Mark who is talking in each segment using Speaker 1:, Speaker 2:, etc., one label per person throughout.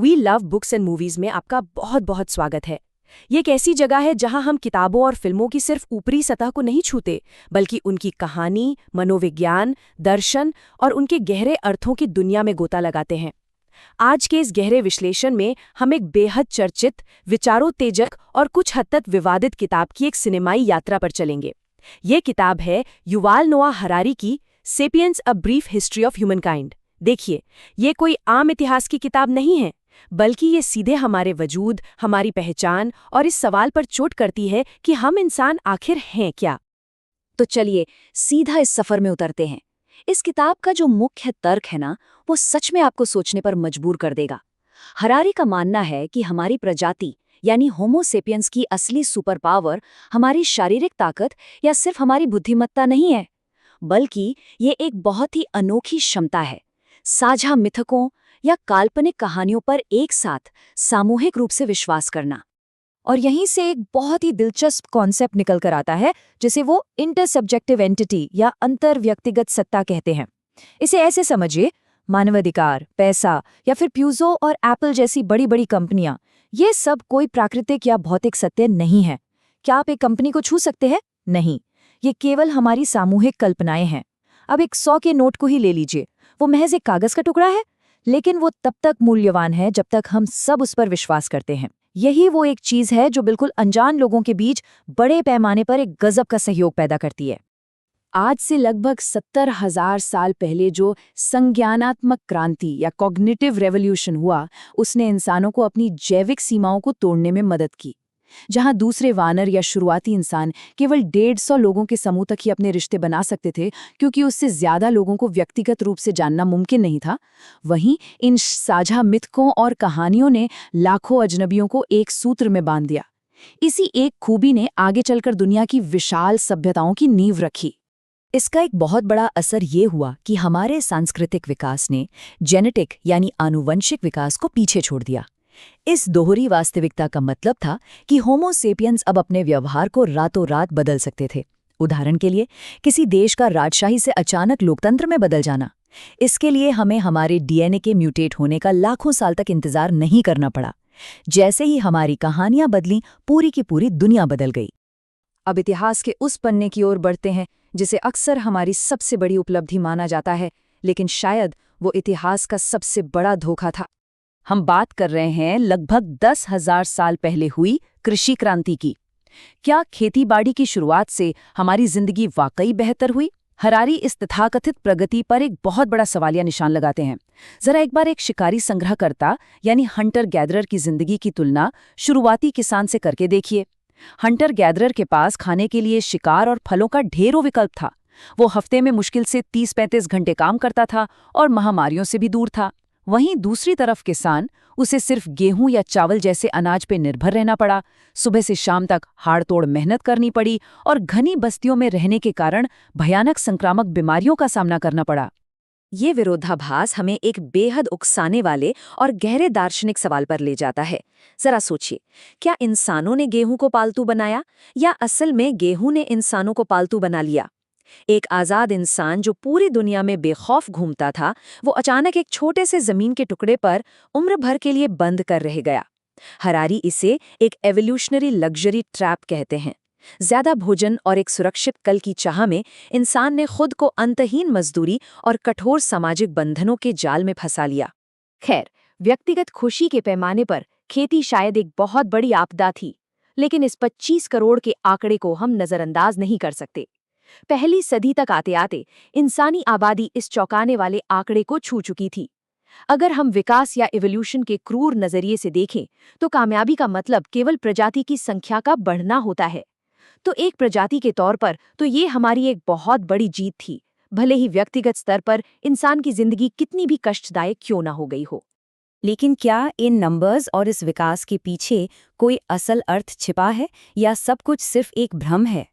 Speaker 1: We love books and movies में आपका बहुत बहुत स्वागत है। ये एक ऐसी जगह है जहां हम किताबों और फिल्मों की सिर्फ ऊपरी सतह को नहीं छूते, बल्कि उनकी कहानी, मनोविज्ञान, दर्शन और उनके गहरे अर्थों की दुनिया में गोता लगाते हैं। आज के इस गहरे विश्लेषण में हम एक बेहद चर्चित, विचारोत्तेजक और कुछ हद तक विवादित किताब की एक सिनेमाई यात्रा पर चलेंगे। ये किताब है युवाल नोआ हरारी की Sapiens a brief history of humankind. देखिए, ये कोई आम इतिहास की किताब नहीं है, बल्कि ये सीधे हमारे वजूद, हमारी पहचान और इस सवाल पर चोट करती है कि हम इंसान आखिर हैं क्या।
Speaker 2: तो चलिए सीधा इस सफर में उतरते हैं। इस किताब का जो मुख्य तर्क है ना, वो सच में आपको सोचने पर मजबूर कर देगा। हरारी का मानना है कि हमारी प्रजाति यानी होमो सेपियंस की असली सुपर पावर हमारी शारीरिक ताकत या सिर्फ हमारी बुद्धिमत्ता नहीं है, बल्कि ये एक बहुत ही अनोखी क्षमता है साझा मिथकों या काल्पनिक कहानियों पर एक साथ सामूहिक रूप से विश्वास करना। और यहीं से एक बहुत ही दिलचस्प कॉन्सेप्ट निकल कर आता है, जिसे वो इंटरसब्जेक्टिव एंटिटी या अंतर व्यक्तिगत सत्ता कहते हैं। इसे ऐसे समझिए, मानवाधिकार, पैसा या फिर प्यूजो और एप्पल जैसी बड़ी बड़ी कंपनियां, ये सब कोई प्राकृतिक या भौतिक सत्य नहीं है। क्या आप एक कंपनी को छू सकते हैं? नहीं, ये केवल हमारी सामूहिक कल्पनाएं हैं। अब एक 100 के नोट को ही ले लीजिए, वो महज एक कागज का टुकड़ा है, लेकिन वो तब तक मूल्यवान है जब तक हम सब उस पर विश्वास करते हैं। यही वो एक चीज है जो बिल्कुल अनजान लोगों के बीच बड़े पैमाने पर एक गजब का सहयोग पैदा करती है। आज से लगभग 70,000 साल पहले जो संज्ञानात्मक क्रांति या कॉग्निटिव रेवोल्यूशन हुआ, उसने इंसानों को अपनी जैविक सीमाओं को तोड़ने में मदद की। जहां दूसरे वानर या शुरुआती इंसान केवल 150 लोगों के समूह तक ही अपने रिश्ते बना सकते थे, क्योंकि उससे ज्यादा लोगों को व्यक्तिगत रूप से जानना मुमकिन नहीं था, वहीं इन साझा मिथकों और कहानियों ने लाखों अजनबियों को एक सूत्र में बांध दिया। इसी एक खूबी ने आगे चलकर दुनिया की विशाल सभ्यताओं की नींव रखी। इसका एक बहुत बड़ा असर ये हुआ कि हमारे सांस्कृतिक विकास ने जेनेटिक यानी आनुवंशिक विकास को पीछे छोड़ दिया। इस दोहरी वास्तविकता का मतलब था कि होमो सेपियंस अब अपने व्यवहार को रातों रात बदल सकते थे। उदाहरण के लिए, किसी देश का राजशाही से अचानक लोकतंत्र में बदल जाना। इसके लिए हमें हमारे डीएनए के म्यूटेट होने का लाखों साल तक इंतजार नहीं करना पड़ा। जैसे ही हमारी कहानियां बदलीं, पूरी की पूरी दुनिया बदल गई। अब इतिहास के उस पन्ने की ओर बढ़ते हैं जिसे अक्सर हमारी सबसे बड़ी उपलब्धि माना जाता है, लेकिन शायद वो इतिहास का सबसे बड़ा धोखा था। हम बात कर रहे हैं लगभग 10,000 साल पहले हुई कृषि क्रांति की। क्या खेतीबाड़ी की शुरुआत से हमारी जिंदगी वाकई बेहतर हुई? हरारी इस तथाकथित प्रगति पर एक बहुत बड़ा सवालिया निशान लगाते हैं। जरा एक बार एक शिकारी संग्रहकर्ता यानी हंटर गैदरर की जिंदगी की तुलना शुरुआती किसान से करके देखिए। हंटर गैदरर के पास खाने के लिए शिकार और फलों का ढेरों विकल्प था। वो हफ्ते में मुश्किल से 30-35 घंटे काम करता था और महामारियों से भी दूर था। वहीं दूसरी तरफ किसान, उसे सिर्फ गेहूं या चावल जैसे अनाज पे निर्भर रहना पड़ा। सुबह से शाम तक हाड़तोड़ मेहनत करनी पड़ी और घनी बस्तियों में रहने के कारण भयानक संक्रामक बीमारियों का सामना करना पड़ा। ये विरोधाभास हमें एक बेहद उकसाने वाले और गहरे दार्शनिक सवाल पर ले जाता है। जरा सोचिए, क्या इंसानों ने गेहूं को पालतू बनाया या असल में गेहूं ने इंसानों को पालतू बना लिया? एक आज़ाद इंसान जो पूरी दुनिया में बेखौफ घूमता था, वो अचानक एक छोटे से जमीन के टुकड़े पर उम्र भर के लिए बंद कर रह गया। हरारी इसे एक एवोल्यूशनरी लग्जरी ट्रैप कहते हैं। ज्यादा भोजन और एक सुरक्षित कल की चाह में इंसान ने खुद को अंतहीन मजदूरी और कठोर सामाजिक बंधनों के जाल में फंसा लिया। खैर, व्यक्तिगत खुशी के पैमाने पर खेती शायद एक बहुत बड़ी आपदा थी, लेकिन इस 25 करोड़ के आंकड़े को हम नजरअंदाज नहीं कर सकते। पहली सदी तक आते आते इंसानी आबादी इस चौंकाने वाले आंकड़े को छू चुकी थी। अगर हम विकास या इवोल्यूशन के क्रूर नजरिए से देखें, तो कामयाबी का मतलब केवल प्रजाति की संख्या का बढ़ना होता है। तो एक प्रजाति के तौर पर तो ये हमारी एक बहुत बड़ी जीत थी, भले ही व्यक्तिगत स्तर पर इंसान की जिंदगी कितनी भी कष्टदायक क्यों ना हो गई हो। लेकिन क्या इन नंबर्स और इस विकास के पीछे कोई असल अर्थ छिपा है, या सब कुछ सिर्फ एक भ्रम है?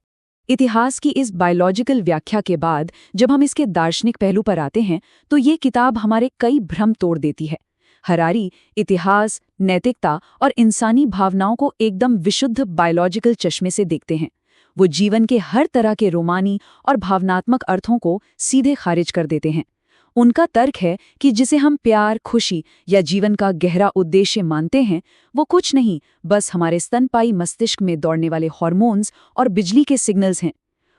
Speaker 2: इतिहास की इस बायोलॉजिकल व्याख्या के बाद जब हम इसके दार्शनिक पहलू पर आते हैं, तो ये किताब हमारे कई भ्रम तोड़ देती है। हरारी इतिहास, नैतिकता और इंसानी भावनाओं को एकदम विशुद्ध बायोलॉजिकल चश्मे से देखते हैं। वो जीवन के हर तरह के रोमानी और भावनात्मक अर्थों को सीधे खारिज कर देते हैं। उनका तर्क है कि जिसे हम प्यार, खुशी या जीवन का गहरा उद्देश्य मानते हैं, वो कुछ नहीं, बस हमारे स्तनपायी मस्तिष्क में दौड़ने वाले हार्मोन्स और बिजली के सिग्नल्स हैं।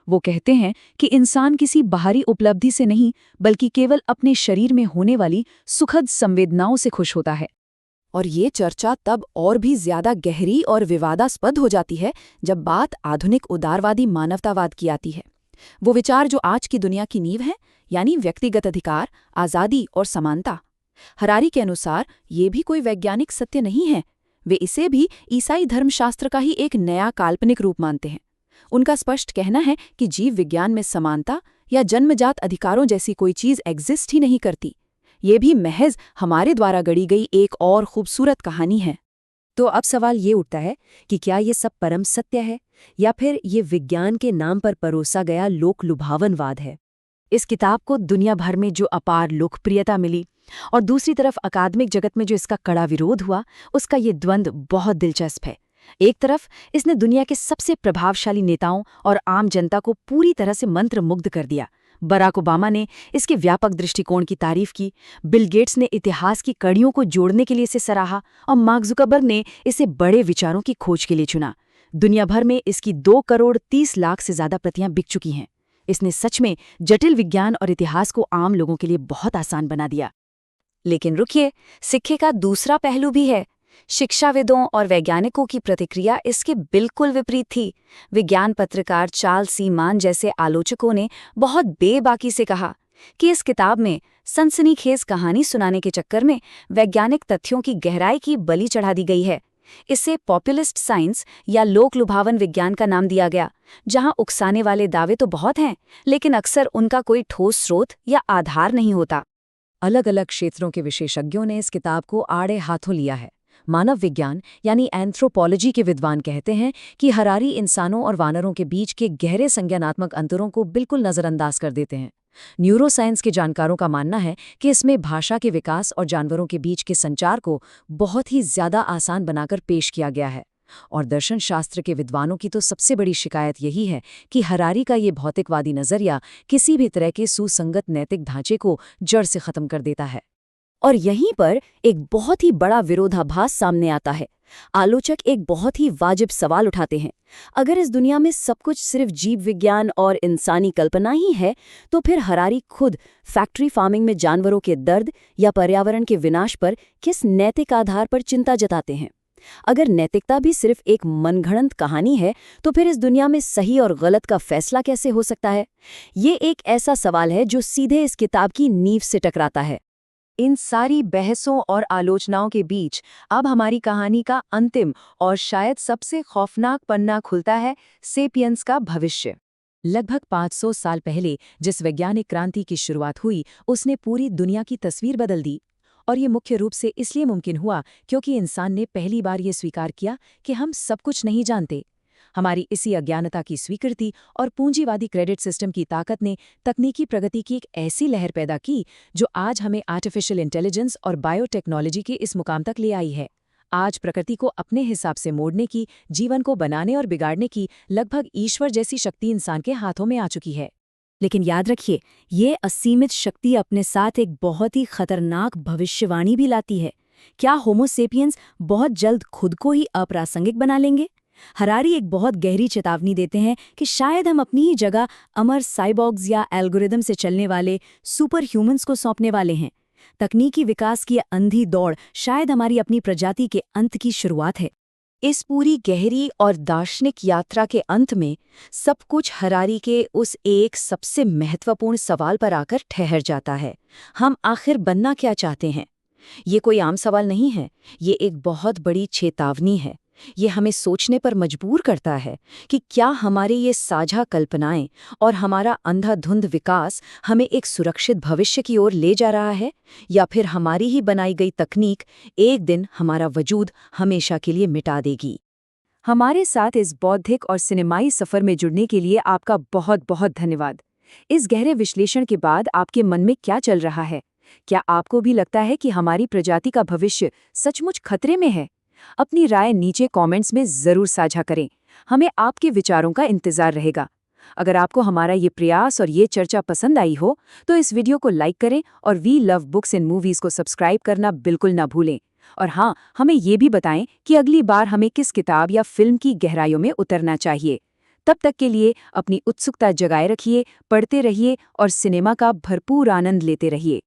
Speaker 2: वो कहते हैं कि इंसान किसी बाहरी उपलब्धि से नहीं, बल्कि केवल अपने शरीर में होने वाली सुखद संवेदनाओं से खुश होता है।
Speaker 1: और ये चर्चा तब और भी ज्यादा गहरी और विवादास्पद हो जाती है जब बात आधुनिक उदारवादी मानवतावाद की आती है। वो विचार जो आज की दुनिया की नींव है, यानी व्यक्तिगत अधिकार, आज़ादी और समानता। हरारी के अनुसार ये भी कोई वैज्ञानिक सत्य नहीं है। वे इसे भी ईसाई धर्मशास्त्र का ही एक नया काल्पनिक रूप मानते हैं। उनका स्पष्ट कहना है कि जीव विज्ञान में समानता या जन्मजात अधिकारों जैसी कोई चीज़ एग्जिस्ट ही नहीं करती। ये भी महज हमारे द्वारा गढ़ी गई एक और खूबसूरत कहानी है।
Speaker 2: तो अब सवाल ये उठता है कि क्या ये सब परम सत्य है, या फिर ये विज्ञान के नाम पर परोसा गया लोक लुभावनवाद है?
Speaker 1: इस किताब को दुनिया भर में जो अपार लोकप्रियता मिली और दूसरी तरफ अकादमिक जगत में जो इसका कड़ा विरोध हुआ, उसका ये द्वंद्व बहुत दिलचस्प है। एक तरफ इसने दुनिया के सबसे प्रभावशाली नेताओं और आम जनता को पूरी तरह से मंत्रमुग्ध कर दिया। बराक ओबामा ने इसके व्यापक दृष्टिकोण की तारीफ की, बिल गेट्स ने इतिहास की कड़ियों को जोड़ने के लिए इसे सराहा और मार्क जुकरबर्ग ने इसे बड़े विचारों की खोज के लिए चुना। दुनिया भर में इसकी 2 करोड़ 30 लाख से ज्यादा प्रतियां बिक चुकी हैं। इसने सच में जटिल विज्ञान और इतिहास को आम लोगों के लिए बहुत आसान बना दिया।
Speaker 2: लेकिन रुकिए, सिक्के का दूसरा पहलू भी है। शिक्षाविदों और वैज्ञानिकों की प्रतिक्रिया इसके बिल्कुल विपरीत थी। विज्ञान पत्रकार चार्ल्स सी मान जैसे आलोचकों ने बहुत बेबाकी से कहा कि इस किताब में सनसनीखेज कहानी सुनाने के चक्कर में वैज्ञानिक तथ्यों की गहराई की बलि चढ़ा दी गई है। इसे पॉपुलिस्ट साइंस या लोक लुभावन विज्ञान का नाम दिया गया, जहां उकसाने वाले दावे तो बहुत हैं, लेकिन अक्सर उनका कोई ठोस स्रोत या आधार नहीं होता। अलग अलग क्षेत्रों के विशेषज्ञों ने इस किताब को आड़े हाथों लिया है। मानव विज्ञान यानी एंथ्रोपोलॉजी के विद्वान कहते हैं कि हरारी इंसानों और वानरों के बीच के गहरे संज्ञानात्मक अंतरों को बिल्कुल नज़रअंदाज कर देते हैं। न्यूरोसाइंस के जानकारों का मानना है कि इसमें भाषा के विकास और जानवरों के बीच के संचार को बहुत ही ज्यादा आसान बनाकर पेश किया गया है। और दर्शन शास्त्र के विद्वानों की तो सबसे बड़ी शिकायत यही है कि हरारी का ये भौतिकवादी नजरिया किसी भी तरह के सुसंगत नैतिक ढांचे को जड़ से खत्म कर देता है।
Speaker 1: और यहीं पर एक बहुत ही बड़ा विरोधाभास सामने आता है। आलोचक एक बहुत ही वाजिब सवाल उठाते हैं। अगर इस दुनिया में सब कुछ सिर्फ जीव विज्ञान और इंसानी कल्पना ही है, तो फिर हरारी खुद फैक्ट्री फार्मिंग में जानवरों के दर्द या पर्यावरण के विनाश पर किस नैतिक आधार पर चिंता जताते हैं? अगर नैतिकता भी सिर्फ एक मनगढ़ंत कहानी है, तो फिर इस दुनिया में सही और गलत का फैसला कैसे हो सकता है? ये एक ऐसा सवाल है जो सीधे इस किताब की नींव से टकराता है।
Speaker 2: इन सारी बहसों और आलोचनाओं के बीच अब हमारी कहानी का अंतिम और शायद सबसे खौफनाक पन्ना खुलता है, सेपियंस का भविष्य। लगभग 500 साल पहले जिस वैज्ञानिक क्रांति की शुरुआत हुई, उसने पूरी दुनिया की तस्वीर बदल दी। और ये मुख्य रूप से इसलिए मुमकिन हुआ क्योंकि इंसान ने पहली बार ये स्वीकार किया कि हम सब कुछ नहीं जानते। हमारी इसी अज्ञानता की स्वीकृति और पूंजीवादी क्रेडिट सिस्टम की ताकत ने तकनीकी प्रगति की एक ऐसी लहर पैदा की जो आज हमें आर्टिफिशियल इंटेलिजेंस और बायोटेक्नोलॉजी के इस मुकाम तक ले आई है। आज प्रकृति को अपने हिसाब से मोड़ने की, जीवन को बनाने और बिगाड़ने की लगभग ईश्वर जैसी शक्ति इंसान के हाथों में आ चुकी है।
Speaker 1: लेकिन याद रखिए, ये असीमित शक्ति अपने साथ एक बहुत ही खतरनाक भविष्यवाणी भी लाती है। क्या होमो सेपियंस बहुत जल्द खुद को ही अप्रासंगिक बना लेंगे? हरारी एक बहुत गहरी चेतावनी देते हैं कि शायद हम अपनी ही जगह अमर साइबॉर्ग्स या एल्गोरिदम से चलने वाले सुपर ह्यूमंस को सौंपने वाले हैं। तकनीकी विकास की अंधी दौड़ शायद हमारी अपनी प्रजाति के अंत की शुरुआत है। इस पूरी गहरी और दार्शनिक यात्रा के अंत में सब कुछ हरारी के उस एक सबसे महत्वपूर्ण सवाल पर आकर ठहर जाता है। हम आखिर बनना क्या चाहते हैं? ये कोई आम सवाल नहीं है, ये एक बहुत बड़ी चेतावनी है। ये हमें सोचने पर मजबूर करता है कि क्या हमारे ये साझा कल्पनाएं और हमारा अंधाधुंध विकास हमें एक सुरक्षित भविष्य की ओर ले जा रहा है, या फिर हमारी ही बनाई गई तकनीक एक दिन हमारा वजूद हमेशा के लिए मिटा देगी। हमारे साथ इस बौद्धिक और सिनेमाई सफर में जुड़ने के लिए आपका बहुत बहुत धन्यवाद। इस गहरे विश्लेषण के बाद आपके मन में क्या चल रहा है? क्या आपको भी लगता है कि हमारी प्रजाति का भविष्य सचमुच खतरे में है? अपनी राय नीचे कमेंट्स में जरूर साझा करें। हमें आपके विचारों का इंतजार रहेगा। अगर आपको हमारा ये प्रयास और ये चर्चा पसंद आई हो तो इस वीडियो को लाइक करें और we love books and movies को सब्सक्राइब करना बिल्कुल ना भूलें। और हाँ, हमें ये भी बताएं कि अगली बार हमें किस किताब या फिल्म की गहराइयों में उतरना चाहिए। तब तक के लिए अपनी उत्सुकता जगाए रखिए, पढ़ते रहिए और सिनेमा का भरपूर आनंद लेते रहिए।